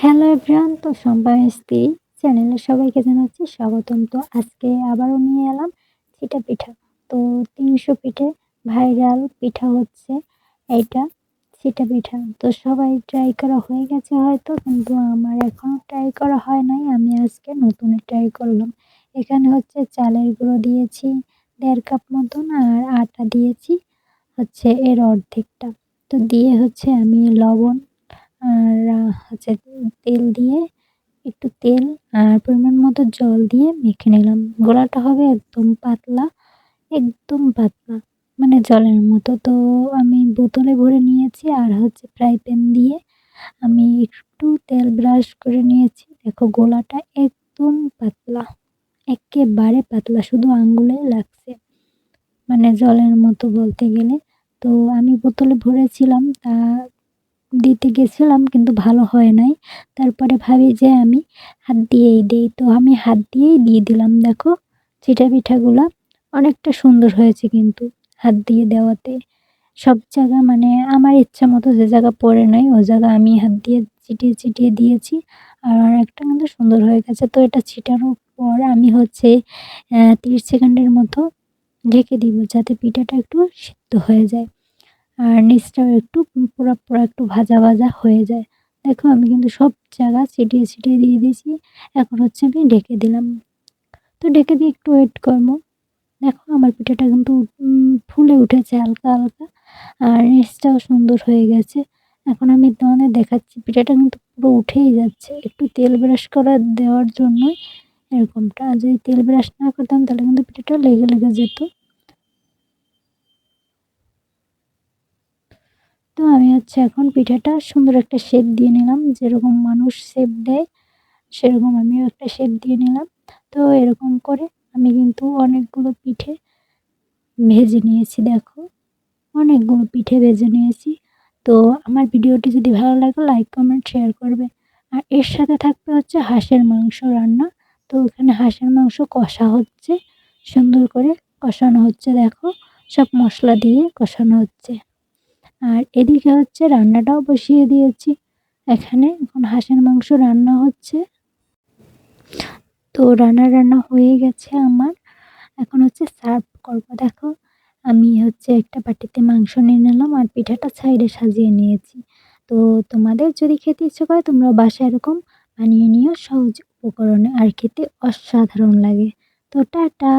Hello everyone, তো সম্পা মিস্ত্রি চ্যানেলে সবাইকে জানাচ্ছি স্বাগতম। তো আজকে আবারও নিয়ে এলাম চিটা পিঠা। তো ৩০০ পিঠে ভাইরাল পিঠা হচ্ছে এইটা, চিটা পিঠা। তো সবাই ট্রাই করা হয়ে গেছে হয়তো, কিন্তু আমার এখনও ট্রাই করা হয় নাই। আমি আজকে নতুন ট্রাই করলাম। এখানে হচ্ছে চালের গুঁড়ো দিয়েছি ১.৫ কাপ মতন, আর আটা দিয়েছি হচ্ছে এর অর্ধেকটা। তো দিয়ে হচ্ছে আমি লবণ আর হচ্ছে তেল দিয়ে, একটু তেল আর পরিমাণ মতো জল দিয়ে মেখে নিলাম। গোলাটা হবে একদম পাতলা, একদম পাতলা, মানে জলের মতো। তো আমি বোতলে ভরে নিয়েছি, আর হচ্ছে ফ্রাই প্যান দিয়ে আমি একটু তেল ব্রাশ করে নিয়েছি। দেখো গোলাটা একদম পাতলা, এক্কেবারে পাতলা, শুধু আঙ্গুলে লাগছে, মানে জলের মতো বলতে গেলে। তো আমি বোতলে ভরেছিলাম, তা দিতে গেছিলাম কিন্তু ভালো হয় নাই। তারপরে ভাবি যে আমি হাত দিয়েই দেই। তো আমি হাত দিয়েই দিয়ে দিলাম। দেখো চিটা পিঠাগুলা অনেকটা সুন্দর হয়েছে কিন্তু হাত দিয়ে দেওয়াতে। সব জায়গা মানে আমার ইচ্ছা মতো যে জায়গা পড়ে নাই ওই জায়গা আমি হাত দিয়ে চিটিয়ে, চিটিয়ে দিয়েছি। আর অনেকটা কিন্তু সুন্দর হয়ে গেছে। তো এটা ছিটানোর পর আমি হচ্ছে ৩০ সেকেন্ডের মতো ঢেকে দিব, যাতে পিঠাটা একটু সিদ্ধ হয়ে যায়। আর নিচটাও একটু পোড়া, পোড়া একটু ভাজা, ভাজা হয়ে যায়। দেখো আমি কিন্তু সব জায়গা ছিটিয়ে, ছিটিয়ে দিয়ে দিয়েছি। এখন হচ্ছে আমি ঢেকে দিলাম। তো ঢেকে দিয়ে একটু ওয়েট করবো। দেখো আমার পিঠাটা কিন্তু ফুলে উঠেছে হালকা, হালকা। আর নিচটাও সুন্দর হয়ে গেছে। এখন আমি তোমাদের দেখাচ্ছি, পিঠাটা কিন্তু পুরো উঠেই যাচ্ছে। একটু তেল ব্রাশ করা দেওয়ার জন্যই এরকমটা। আর যদি তেল ব্রাশ না করতাম তাহলে কিন্তু পিঠাটা লেগে, লেগে যেত। তো আমি হচ্ছে এখন পিঠাটা সুন্দর একটা শেপ দিয়ে নিলাম। যেরকম মানুষ শেপ দেয় সেরকম আমিও একটা শেপ দিয়ে নিলাম। তো এরকম করে আমি কিন্তু অনেকগুলো পিঠে ভেজে নিয়েছি। দেখো অনেকগুলো পিঠে ভেজে নিয়েছি। তো আমার ভিডিওটি যদি ভালো লাগে লাইক, কমেন্ট, শেয়ার করবে। আর এর সাথে থাকবে হচ্ছে হাঁসের মাংস রান্না। তো ওখানে হাঁসের মাংস কষা হচ্ছে, সুন্দর করে কষানো হচ্ছে। দেখো সব মশলা দিয়ে কষানো হচ্ছে। আর এদিকে হচ্ছে রান্নাটাও বসিয়ে দিয়েছি। এখানে এখন হাঁসের মাংস রান্না হচ্ছে। তো রান্না হয়ে গেছে আমার। এখন হচ্ছে সার্ভ করব। দেখো আমি হচ্ছে একটা বাটিতে মাংস নিয়ে নিলাম, আর পিঠাটা সাইডে সাজিয়ে নিয়েছি। তো তোমাদের যদি খেতে ইচ্ছে করে তোমরাও বাসায় এরকম বানিয়ে নিও সহজ উপকরণে, আর খেতে অসাধারণ লাগে। তো টাটা।